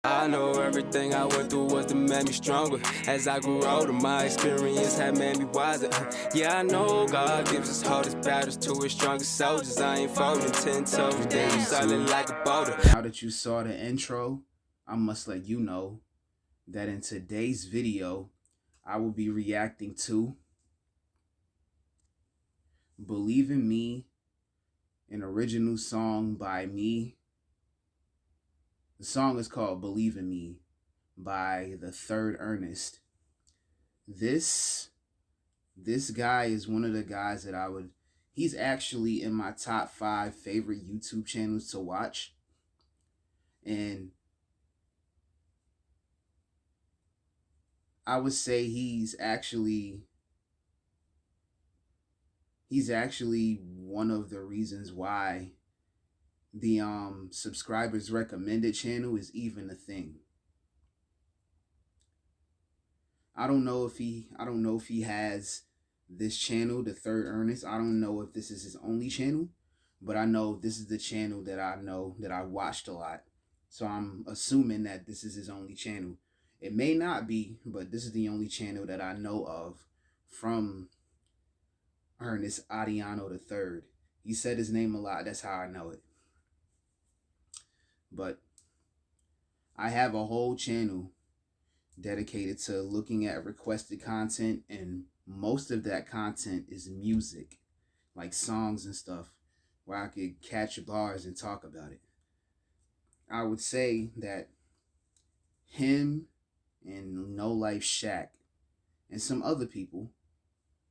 I know everything I went through was to make me stronger. As I grew older, my experience had made me wiser. Yeah, I know God gives his hardest battles to his strongest soldiers. I ain't folding 10 toes, damn, silent like a boulder. Now that you saw the intro, I must let you know that in today's video, I will be reacting to Believe in Me, an original song by me. The song is called Believe in Me by the ThirdErnest. This guy is one of the guys that he's actually in my top 5 favorite YouTube channels to watch. And I would say he's actually one of the reasons why the subscribers recommended channel is even a thing. I don't know if he has this channel, the ThirdErnest. I don't know if this is his only channel, but I know this is the channel that I watched a lot. So I'm assuming that this is his only channel. It may not be, but this is the only channel that I know of from Ernest Adiano III. He said his name a lot. That's how I know it. But I have a whole channel dedicated to looking at requested content, and most of that content is music, like songs and stuff, where I could catch bars and talk about it. I would say that him and No Life Shaq and some other people,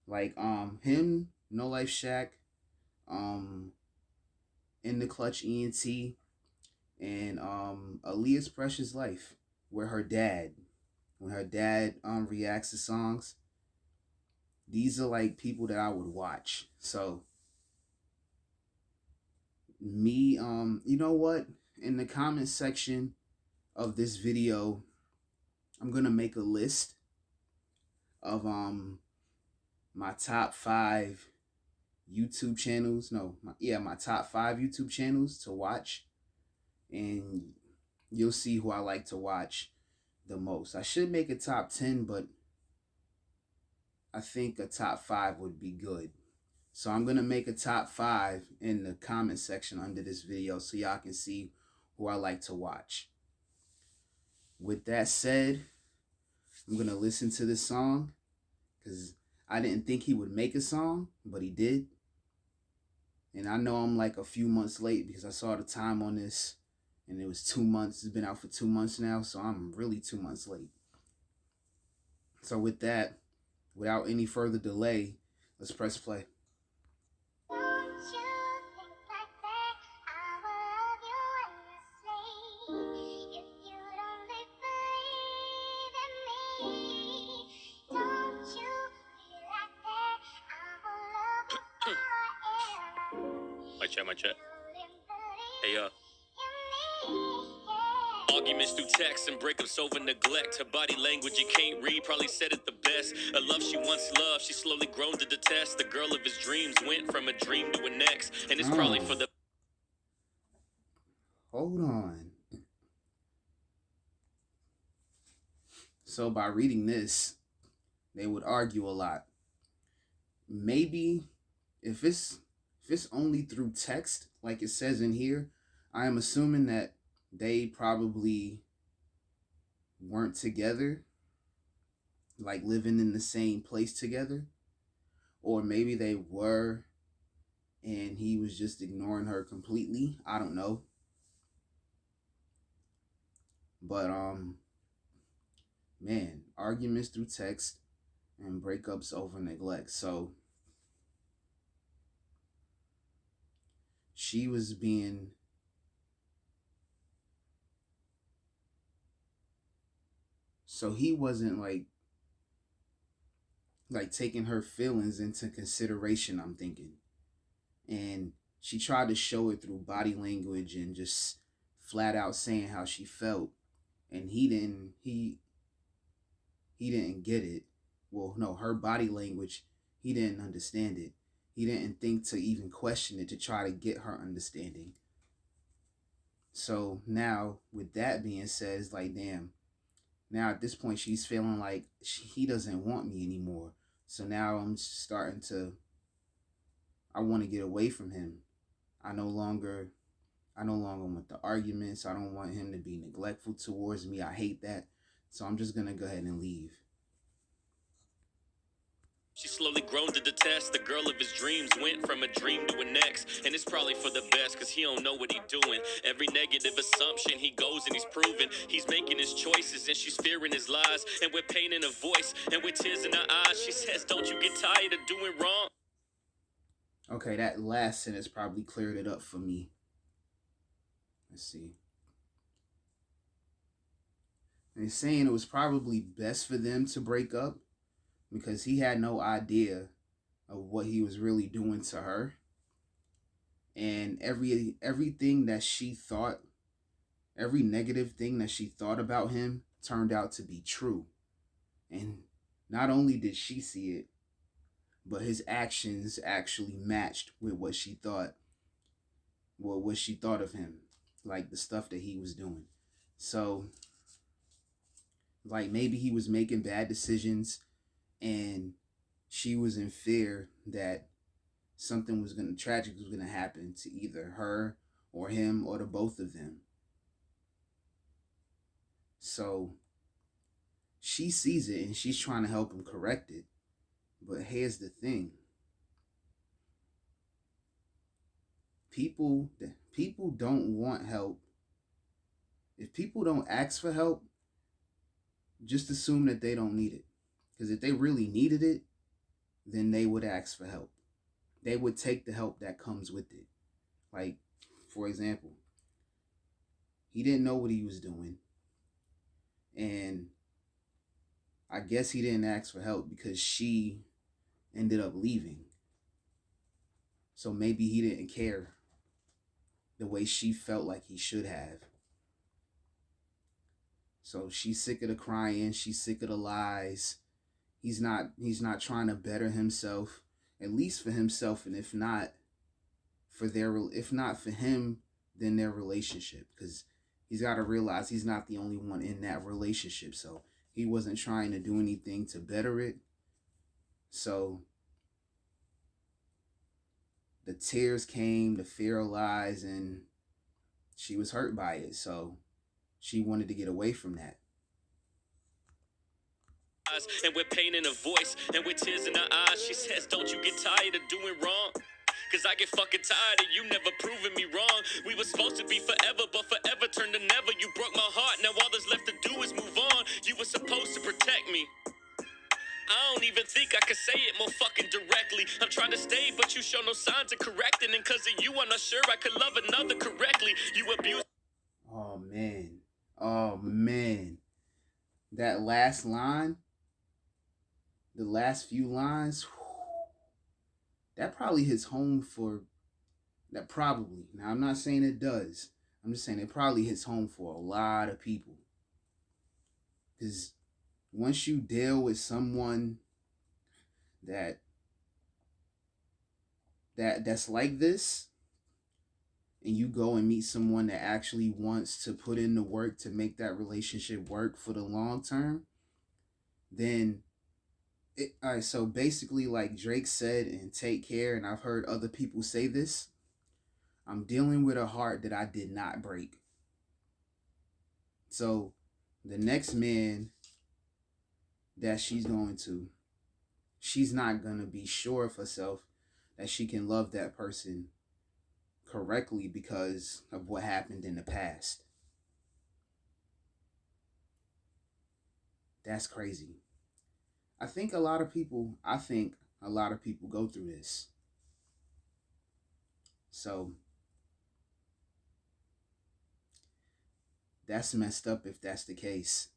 like him, No Life Shaq, In the Clutch ENT, and Aaliyah's Precious Life, when her dad reacts to songs. These are like people that I would watch. So me, you know what? In the comment section of this video, I'm gonna make a list of my top 5 YouTube channels. My top 5 YouTube channels to watch, and you'll see who I like to watch the most. I should make a top 10, but I think a top 5 would be good. So I'm going to make a top 5 in the comment section under this video so y'all can see who I like to watch. With that said, I'm going to listen to this song because I didn't think he would make a song, but he did. And I know I'm like a few months late because I saw the time on this and it was 2 months. It's been out for 2 months now, so I'm really 2 months late. So with that, without any further delay, let's press play. My check. Hey, arguments through text and breakups over neglect. Her body language you can't read, probably said it the best. A love she once loved, she slowly grown to detest. The girl of his dreams went from a dream to an ex, and it's probably for the... Hold on. So by reading this, they would argue a lot. Maybe if it's only through text, like it says in here, I am assuming that they probably weren't together, like living in the same place together. Or maybe they were and he was just ignoring her completely. I don't know. But man, arguments through text and breakups over neglect. So she was being... So he wasn't like taking her feelings into consideration, I'm thinking. And she tried to show it through body language and just flat out saying how she felt. And he didn't get it. Well, no, her body language, he didn't understand it. He didn't think to even question it to try to get her understanding. So now, with that being said, it's like, damn, now at this point, she's feeling like he doesn't want me anymore. So now I'm starting to, I want to get away from him. I no longer want the arguments. I don't want him to be neglectful towards me. I hate that. So I'm just going to go ahead and leave. She's slowly grown to detest the girl of his dreams. Went from a dream to an ex, and it's probably for the best, cause he don't know what he doing. Every negative assumption he goes and he's proven. He's making his choices and she's fearing his lies. And with pain in her voice and with tears in her eyes, she says, don't you get tired of doing wrong? Okay, that last sentence probably cleared it up for me. Let's see. And he's saying it was probably best for them to break up because he had no idea of what he was really doing to her. And everything that she thought, every negative thing that she thought about him turned out to be true. And not only did she see it, but his actions actually matched with what she thought, well, what she thought of him, like the stuff that he was doing. So, like, maybe he was making bad decisions and she was in fear that something tragic was going to happen to either her or him or to both of them. So she sees it and she's trying to help him correct it. But here's the thing. People don't want help. If people don't ask for help, just assume that they don't need it. Because if they really needed it, then they would ask for help. They would take the help that comes with it. Like, for example, he didn't know what he was doing. And I guess he didn't ask for help because she ended up leaving. So maybe he didn't care the way she felt like he should have. So she's sick of the crying. She's sick of the lies. He's not trying to better himself, at least for himself, and if not for him, then their relationship, because he's got to realize he's not the only one in that relationship. So he wasn't trying to do anything to better it. So the tears came, the fear of lies, and she was hurt by it. So she wanted to get away from that. And with pain in her voice and with tears in her eyes, she says, don't you get tired of doing wrong? Cause I get fucking tired of you never proving me wrong. We were supposed to be forever, but forever turned to never. You broke my heart, now all there's left to do is move on. You were supposed to protect me. I don't even think I could say it more fucking directly. I'm trying to stay, but you show no signs of correcting. And cause of you, I'm not sure I could love another correctly. You abuse. Oh man. That last line, the last few lines, that probably hits home for, that probably, now I'm not saying it does, I'm just saying it probably hits home for a lot of people. Because once you deal with someone that's like this, and you go and meet someone that actually wants to put in the work to make that relationship work for the long term, then all right, so basically, like Drake said in Take Care, and I've heard other people say this, I'm dealing with a heart that I did not break. So the next man that she's going to, she's not going to be sure of herself that she can love that person correctly because of what happened in the past. That's crazy. I think a lot of people go through this. So that's messed up if that's the case.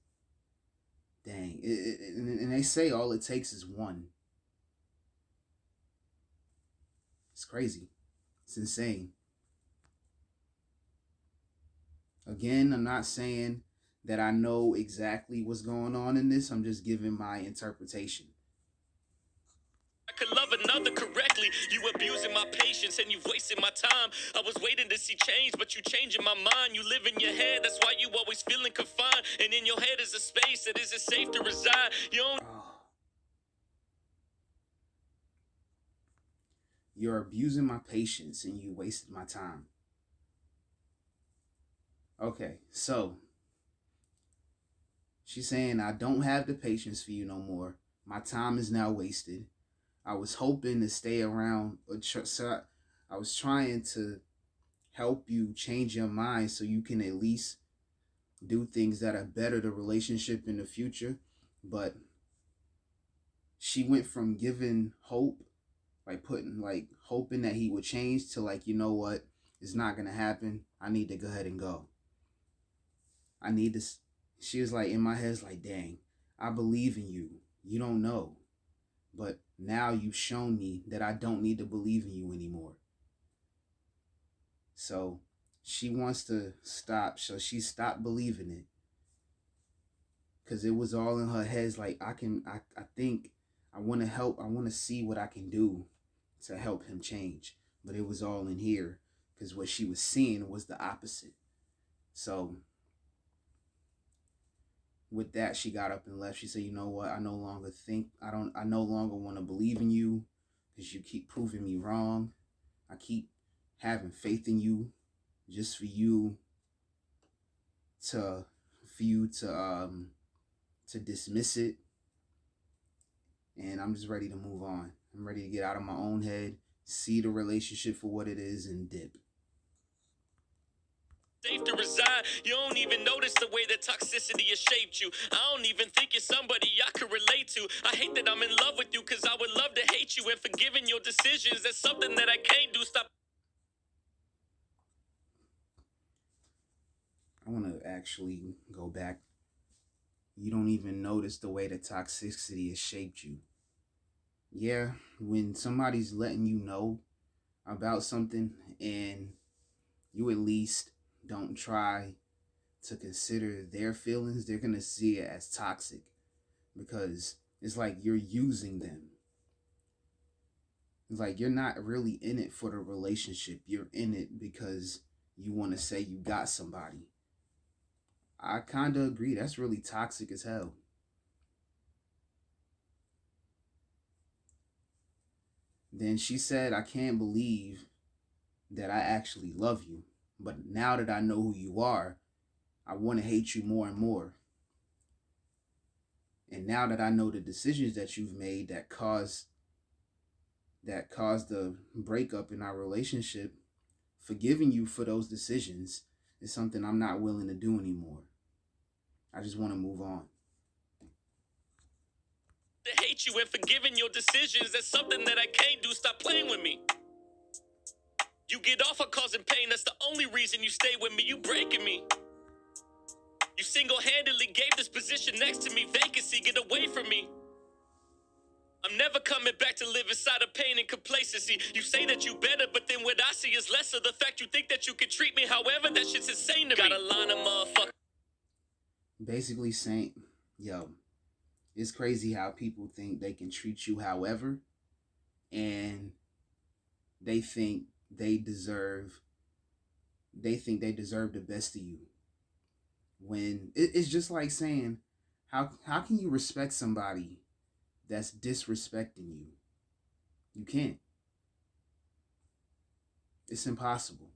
Dang. And they say all it takes is one. It's crazy. It's insane. Again, I'm not saying that I know exactly what's going on in this. I'm just giving my interpretation. I could love another correctly. Basically, you abusing my patience and you've wasted my time. I was waiting to see change, but you changing my mind. You live in your head, that's why you always feeling confined. And in your head is a space that isn't safe to reside. You don't. You're abusing my patience and you wasted my time. Okay, so she's saying, I don't have the patience for you no more. My time is now wasted. I was hoping to stay around. I was trying to help you change your mind so you can at least do things that are better the relationship in the future. But she went from giving hope, like hoping that he would change, to like, you know what, it's not gonna happen. I need to go ahead and go. I need this. She was like, in my head, it's like, dang, I believe in you. You don't know. But now you've shown me that I don't need to believe in you anymore. So she wants to stop. So she stopped believing it. Because it was all in her head. Like, I think I want to help. I want to see what I can do to help him change. But it was all in here. Because what she was seeing was the opposite. So with that, she got up and left. She said, you know what? I no longer want to believe in you because you keep proving me wrong. I keep having faith in you just for you to dismiss it. And I'm just ready to move on. I'm ready to get out of my own head, see the relationship for what it is, and dip. Safe to reside. You don't even notice the way that toxicity has shaped you. I don't even think you're somebody I could relate to. I hate that I'm in love with you because I would love to hate you. And forgiving your decisions, that's something that I can't do. Stop. I want to actually go back. You don't even notice the way that toxicity has shaped you. Yeah, when somebody's letting you know about something and you at least don't try to consider their feelings, they're going to see it as toxic because it's like you're using them. It's like you're not really in it for the relationship. You're in it because you want to say you got somebody. I kind of agree. That's really toxic as hell. Then she said, I can't believe that I actually love you. But now that I know who you are, I want to hate you more and more. And now that I know the decisions that you've made that caused the breakup in our relationship, forgiving you for those decisions is something I'm not willing to do anymore. I just want to move on. To hate you and forgiving your decisions, that's something that I can't do. Stop playing with me. You get off on causing pain, that's the only reason you stay with me. You breaking me. You single-handedly gave this position next to me vacancy. Get away from me. I'm never coming back to live inside of pain and complacency. You say that you better, but then what I see is lesser. The fact you think that you can treat me however, that shit's insane to me. Got a line of motherfuckers. Basically saying, yo, it's crazy how people think they can treat you however, and they think they deserve the best of you. When it's just like saying, how can you respect somebody that's disrespecting you? You can't. It's impossible.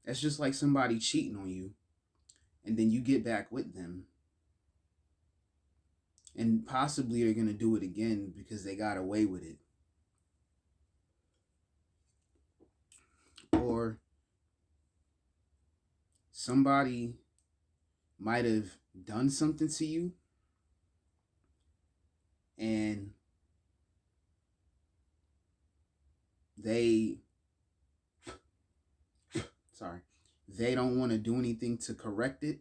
That's just like somebody cheating on you, and then you get back with them, and possibly they're gonna do it again because they got away with it. Or somebody might have done something to you and they don't want to do anything to correct it,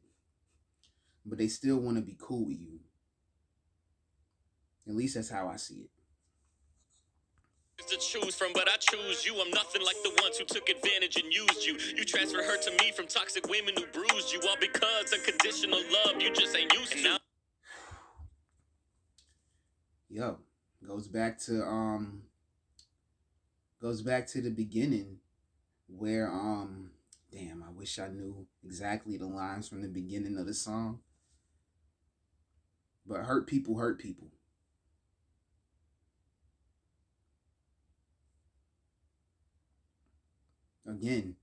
but they still want to be cool with you. At least that's how I see it. To choose from, but I choose you. I'm nothing like the ones who took advantage and used you. You transferred her to me from toxic women who bruised you, all because unconditional love you just ain't used to. Yo, goes back to the beginning where damn, I wish I knew exactly the lines from the beginning of the song. But hurt people hurt people. Again,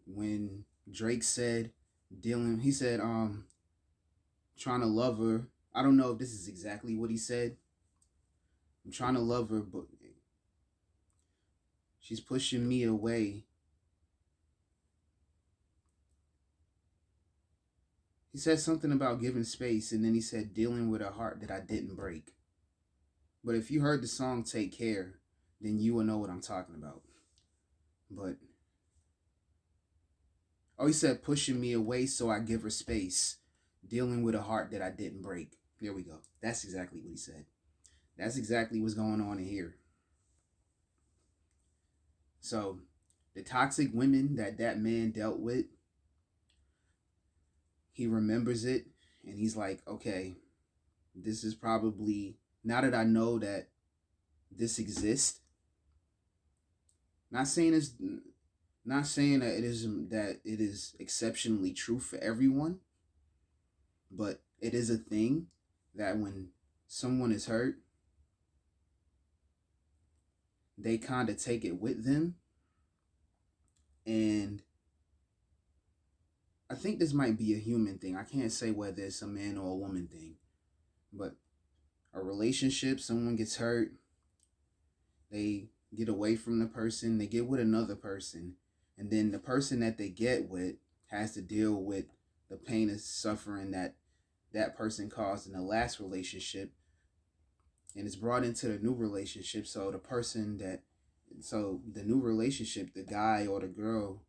when Drake said he said trying to love her. I don't know if this is exactly what he said. I'm trying to love her, but she's pushing me away. He said something about giving space, and then he said dealing with a heart that I didn't break. But if you heard the song Take Care, then you will know what I'm talking about. But he said pushing me away so I give her space, dealing with a heart that I didn't break. There we go. That's exactly what he said. That's exactly what's going on in here. So the toxic women that man dealt with, he remembers it, and he's like, okay, this is probably, now that I know that this exists, not saying that it is exceptionally true for everyone, but it is a thing that when someone is hurt, they kind of take it with them. And I think this might be a human thing. I can't say whether it's a man or a woman thing, but a relationship, someone gets hurt, they get away from the person, they get with another person, and then the person that they get with has to deal with the pain and suffering that person caused in the last relationship, and it's brought into the new relationship. So the new relationship, the guy or the girl,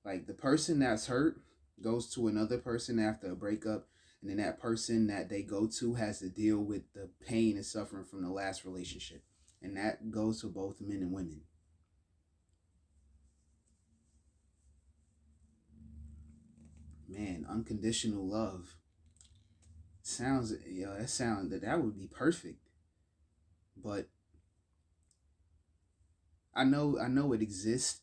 like the person that's hurt goes to another person after a breakup, and then that person that they go to has to deal with the pain and suffering from the last relationship. And that goes for both men and women. Man, unconditional love sounds, that would be perfect. But I know it exists.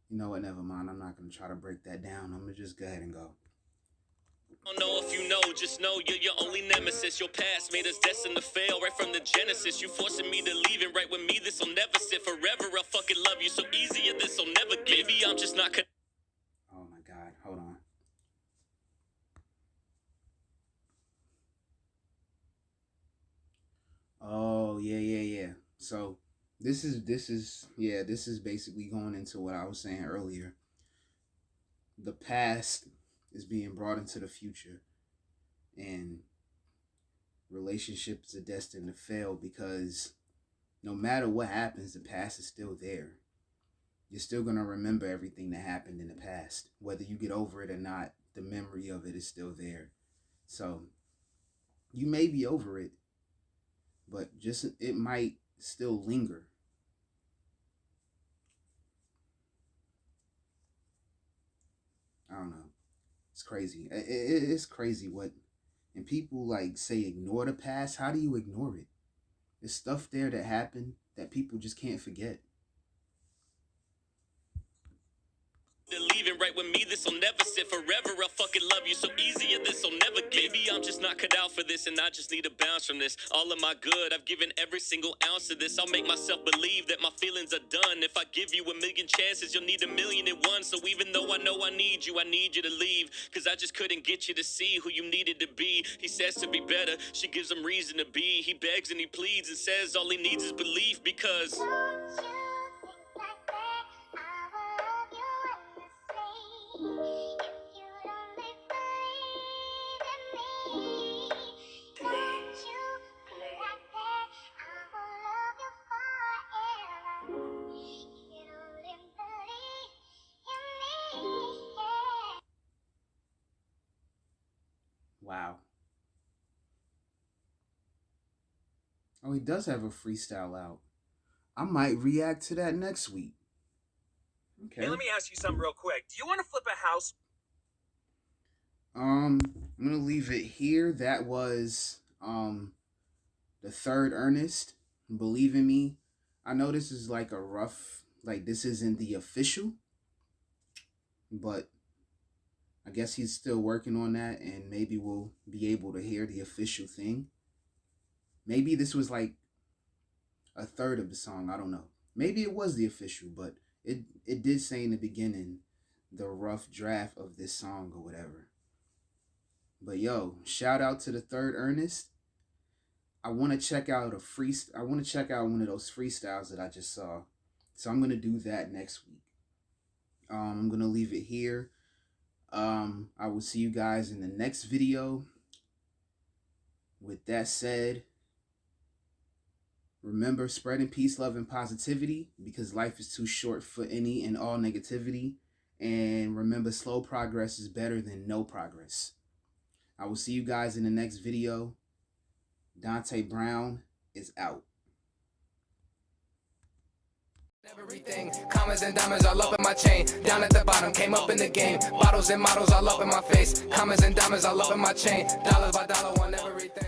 You know what, never mind. I'm not going to try to break that down. I'm going to just go ahead and go. Don't know if you know, just know you're your only nemesis. Your past made us destined to fail right from the genesis. You forcing me to leave and right with me, this'll never sit forever. I fucking love you so easy and this'll never get. Maybe I'm just not. Oh my God, hold on. Oh yeah. So this is basically going into what I was saying earlier. The past is being brought into the future, and relationships are destined to fail because no matter what happens, the past is still there. You're still going to remember everything that happened in the past. Whether you get over it or not, the memory of it is still there. So you may be over it, but it might still linger. I don't know. It's crazy. It's crazy what, and people like say ignore the past. How do you ignore it? There's stuff there that happened that people just can't forget. Leaving right with me, this'll never sit forever. I fucking love you so easy and this'll never get. Maybe I'm just not cut out for this and I just need a bounce from this. All of my good, I've given every single ounce of this. I'll make myself believe that my feelings are done. If I give you a million chances, you'll need 1,000,001. So even though I know I need you to leave. Cause I just couldn't get you to see who you needed to be. He says to be better, she gives him reason to be. He begs and he pleads and says all he needs is belief because... Wow. Oh, he does have a freestyle out. I might react to that next week. Okay. Hey, let me ask you something real quick. Do you want to flip a house? I'm gonna leave it here. That was the ThirdErnest. Believe in Me. I know this is like a rough, like this isn't the official, but I guess he's still working on that, and maybe we'll be able to hear the official thing. Maybe this was like a third of the song. I don't know. Maybe it was the official, but it did say in the beginning the rough draft of this song or whatever. But yo, shout out to the ThirdErnest. I want to check out I want to check out one of those freestyles that I just saw. So I'm gonna do that next week. I'm gonna leave it here. I will see you guys in the next video. With that said, remember spreading peace, love, and positivity, because life is too short for any and all negativity. And remember, slow progress is better than no progress. I will see you guys in the next video. Dante Brown is out. Everything, commas and diamonds all up in my chain. Down at the bottom, came up in the game. Bottles and models all up in my face. Commas and diamonds all up in my chain. Dollar by dollar, want everything.